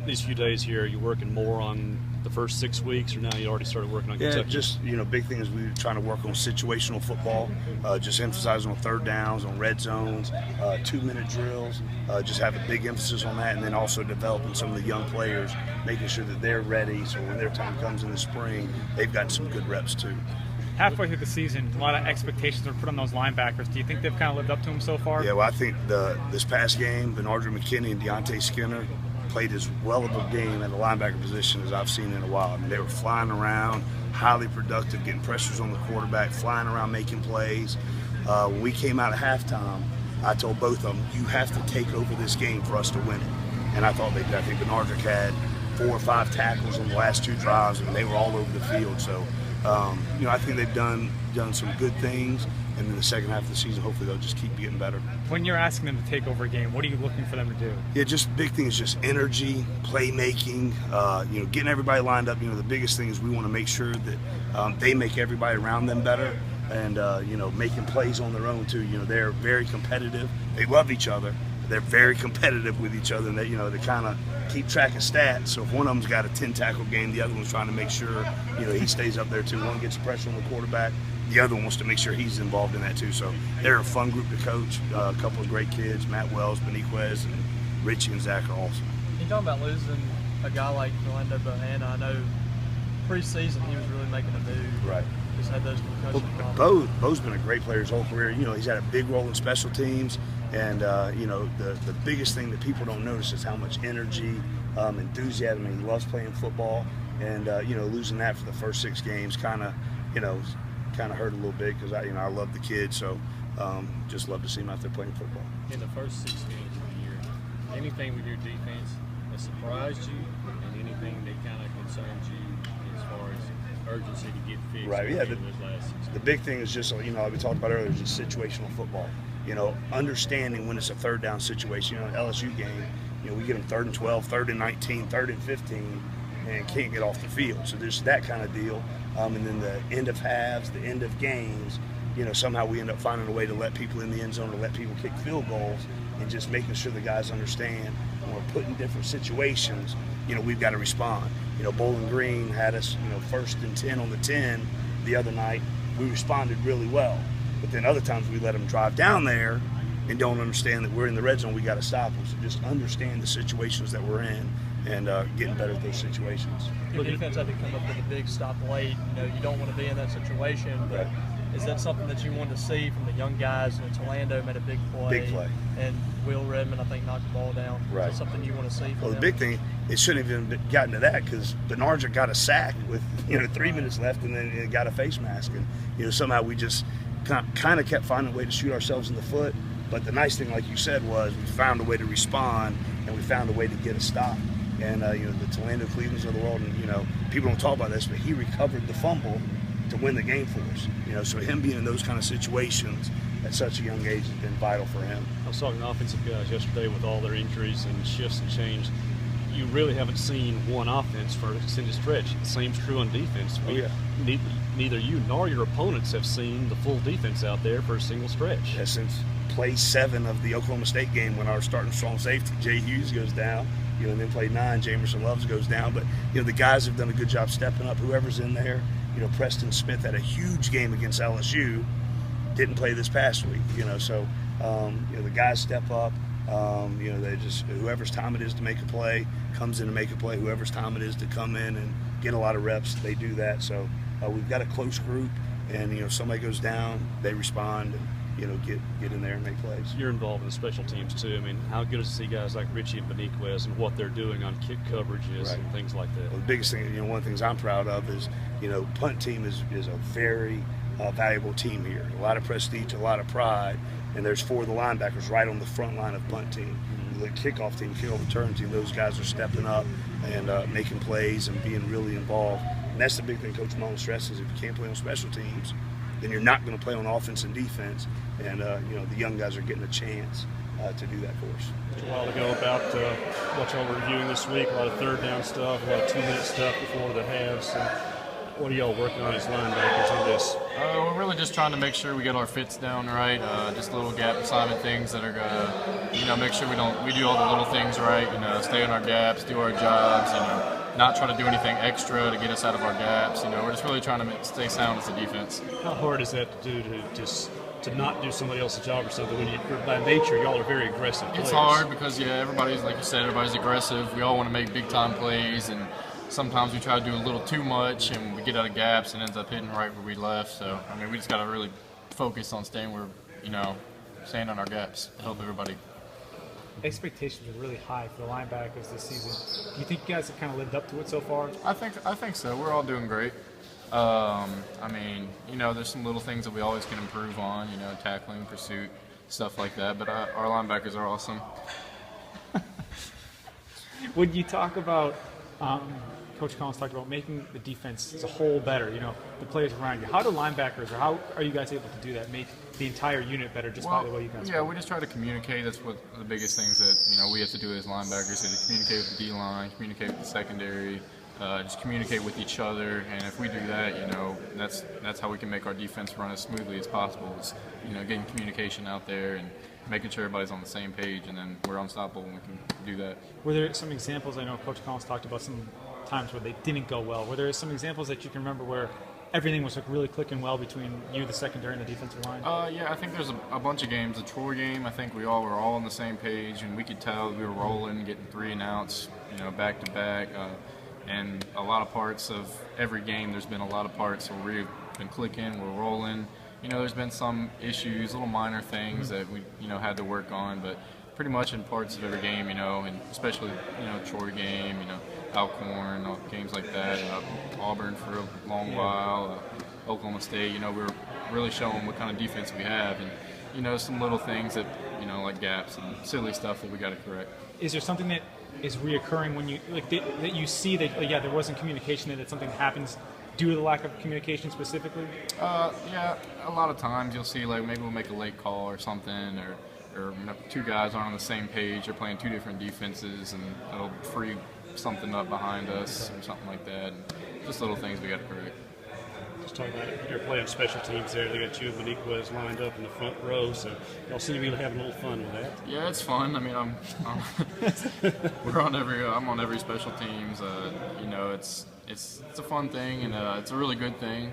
these few days here, are you working more on the first 6 weeks, or now you already started working on Kentucky? Yeah, just, big thing is we're trying to work on situational football, just emphasizing on third downs, on red zones, 2-minute drills, just have a big emphasis on that, and then also developing some of the young players, making sure that they're ready so when their time comes in the spring, they've got some good reps too. Halfway through the season, a lot of expectations were put on those linebackers. Do you think they've kind of lived up to them so far? Yeah, well, I think this past game, Benardra McKinney and Deontay Skinner played as well of a game at the linebacker position as I've seen in a while. I mean, they were flying around, highly productive, getting pressures on the quarterback, flying around, making plays. When we came out at halftime, I told both of them, you have to take over this game for us to win it. And I thought they did. I think Benardra had 4 or 5 tackles on the last 2 drives, and they were all over the field. So, I think they've done some good things, and in the second half of the season, hopefully they'll just keep getting better. When you're asking them to take over a game, what are you looking for them to do? Yeah, just big thing is just energy, playmaking, getting everybody lined up. The biggest thing is we want to make sure that they make everybody around them better, and making plays on their own too. They're very competitive. They love each other. They're very competitive with each other, and they kind of keep track of stats. So if one of them's got a 10-tackle game, the other one's trying to make sure he stays up there too. One gets pressure on the quarterback, the other one wants to make sure he's involved in that too. So they're a fun group to coach. A couple of great kids, Matt Wells, Beniquez, and Richie and Zach are awesome. You talking about losing a guy like Orlando Bohanna? I know preseason he was really making a move. Right. Just had those concussion problems. Bo's been a great player his whole career. He's had a big role in special teams, and the biggest thing that people don't notice is how much energy, enthusiasm. He loves playing football, and losing that for the first 6 games kind of hurt a little bit because I love the kid, so just love to see him out there playing football. In the first 6 games of the year, anything with your defense that surprised you, and anything that kind of concerned you as far as urgency to get fixed? Right. Yeah. The big thing is just like we talked about earlier, is just situational football. Understanding when it's a third down situation. LSU game, we get them 3rd and 12, 3rd and 19, 3rd and 15, and can't get off the field. So there's that kind of deal. And then the end of halves, the end of games, somehow we end up finding a way to let people in the end zone, to let people kick field goals, and just making sure the guys understand when we're put in different situations, we've got to respond. Bowling Green had us, 1st and 10 on the 10 the other night. We responded really well. But then other times we let them drive down there and don't understand that we're in the red zone, we got to stop them. So just understand the situations that we're in and getting better at those situations. Your defense had to come up with a big stop late. You don't want to be in that situation, but is that something that you want to see from the young guys? Orlando made a big play. Big play. And Will Redmond, I think, knocked the ball down. Right. Is that something you want to see from Well, the them? big thing, it shouldn't have even gotten to that because Benardra got a sack with 3 minutes left, and then it got a face mask. And somehow we just kind of kept finding a way to shoot ourselves in the foot. But the nice thing, like you said, was we found a way to respond, and we found a way to get a stop. And the Orlando Clevelands of the world, and people don't talk about this, but he recovered the fumble to win the game for us. So him being in those kind of situations at such a young age has been vital for him. I was talking to offensive guys yesterday with all their injuries and shifts and change. You really haven't seen one offense for an extended stretch. The same's true on defense. Neither you nor your opponents have seen the full defense out there for a single stretch. Yeah, since play 7 of the Oklahoma State game, when our starting strong safety, Jay Hughes, goes down, and then play 9, Jamerson Loves goes down. But, the guys have done a good job stepping up. Whoever's in there, Preston Smith had a huge game against LSU, didn't play this past week, so, the guys step up. They just, whoever's time it is to make a play comes in to make a play. Whoever's time it is to come in and get a lot of reps, they do that. So we've got a close group, and if somebody goes down, they respond and get in there and make plays. You're involved in the special teams too. I mean, how good is to see guys like Richie and Beniquez and what they're doing on kick coverages and things like that? Well, the biggest thing, one of the things I'm proud of is, punt team is a very valuable team here. A lot of prestige, a lot of pride, and there's 4 of the linebackers right on the front line of punt team. The kickoff team, kickoff return team, those guys are stepping up and making plays and being really involved. And that's the big thing Coach Mullen stresses. If you can't play on special teams, then you're not going to play on offense and defense. And, the young guys are getting a chance to do that for us. A while ago about what y'all were reviewing this week, a lot of third down stuff, a lot of 2-minute stuff before the halves. And What are y'all working on as linebackers on this? We're really just trying to make sure we get our fits down right. Just little gap assignment things that are gonna, make sure we do all the little things right. Stay in our gaps, do our jobs. Not try to do anything extra to get us out of our gaps. We're just really trying to stay sound as a defense. How hard is that to do to not do somebody else's job or something when by nature y'all are very aggressive players? It's hard because everybody's, like you said, everybody's aggressive. We all want to make big time plays, and sometimes we try to do a little too much and we get out of gaps and ends up hitting right where we left. So we just got to really focus on staying staying on our gaps to help everybody. Expectations are really high for the linebackers this season. Do you think you guys have kind of lived up to it so far? I think so. We're all doing great. There's some little things that we always can improve on, tackling, pursuit, stuff like that. But our linebackers are awesome. When you talk about, Coach Collins talked about making the defense as a whole better, the players around you. How do linebackers, or how are you guys able to do that, make the entire unit better just by the way you guys play? We just try to communicate. That's what the biggest things that, we have to do as linebackers, is to communicate with the D-line, communicate with the secondary, just communicate with each other. And if we do that, that's how we can make our defense run as smoothly as possible, is, getting communication out there and making sure everybody's on the same page, and then we're unstoppable when we can do that. Were there some examples? I know Coach Collins talked about some times where they didn't go well. Were there some examples that you can remember where everything was really clicking well between you, the secondary, and the defensive line? I think there's a bunch of games. The Troy game, I think we all were all on the same page, and we could tell we were rolling, getting 3 and outs, back to back. And a lot of parts of every game, there's been a lot of parts where we've been clicking, we're rolling. There's been some issues, little minor things that we, had to work on, but pretty much in parts of every game, and especially, Troy game, Alcorn, games like that, Auburn for a long while, Oklahoma State, we were really showing what kind of defense we have, and, some little things that, like gaps and silly stuff that we got to correct. Is there something that is reoccurring when you, that you see that, there wasn't communication, that something happens due to the lack of communication specifically? A lot of times you'll see, maybe we'll make a late call or something, or 2 guys aren't on the same page, they're playing 2 different defenses, and it'll free something up behind us or something like that. And just little things we got to correct. Just talking about it, you're playing special teams there. They got you and Maniquez lined up in the front row, so y'all seem to be having a little fun with that. Yeah, it's fun. I'm I'm on every special teams. It's a fun thing, and it's a really good thing.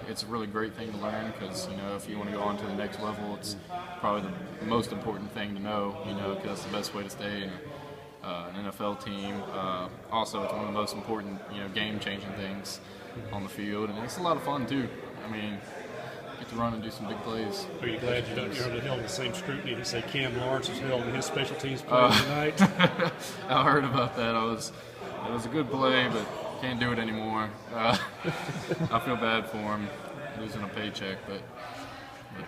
It's a really great thing to learn, because if you want to go on to the next level, it's probably the most important thing to know. Because that's the best way to stay in an NFL team. Also, it's one of the most important game-changing things on the field, and it's a lot of fun too. Get to run and do some big plays. Are you glad you're held in the same scrutiny that, say, Cam Lawrence was held in his special teams play tonight? I heard about that. It was a good play, but can't do it anymore. I feel bad for him losing a paycheck, but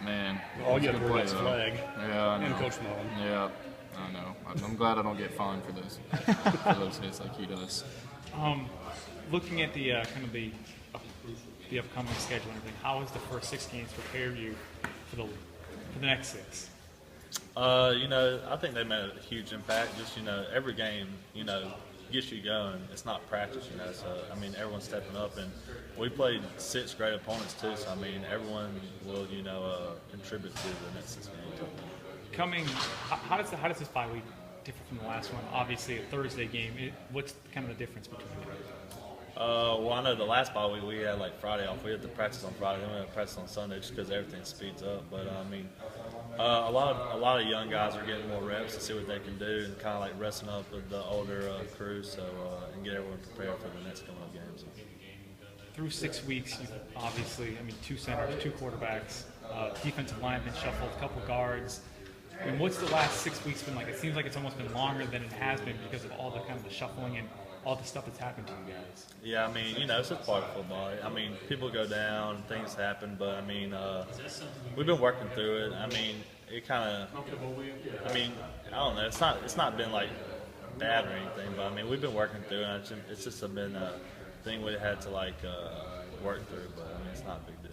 man, all you have to worry about is flag. Yeah, I know. And Coach Mullen. Yeah, I know. I'm glad I don't get fined for those hits like he does. Looking at the the upcoming schedule and everything, how has the first 6 games prepared you for the next 6? I think they made a huge impact. Just every game, gets you going. It's not practice, So everyone's stepping up, and we played 6 great opponents too. So everyone will, contribute to the next 6 games. How does this bye week differ from the last one? Obviously, a Thursday game. What's kind of the difference between them? Well, I know the last bye week we had Friday off. We had to practice on Friday, then we had to practice on Sunday just because everything speeds up. But a lot of young guys are getting more reps to see what they can do, and kind of resting up with the older crew, and get everyone prepared for the next coming up games. Through 6 weeks, you've obviously, 2 centers, 2 quarterbacks, defensive linemen shuffled, a couple guards. What's the last 6 weeks been like? It seems like it's almost been longer than it has been because of all the kind of the shuffling and all the stuff that's happened to you guys. Yeah, it's a part of football. People go down, things happen, but we've been working through it. It kind of, I don't know. It's not been bad or anything, but we've been working through it. It's just been a thing we had to work through, but it's not a big deal.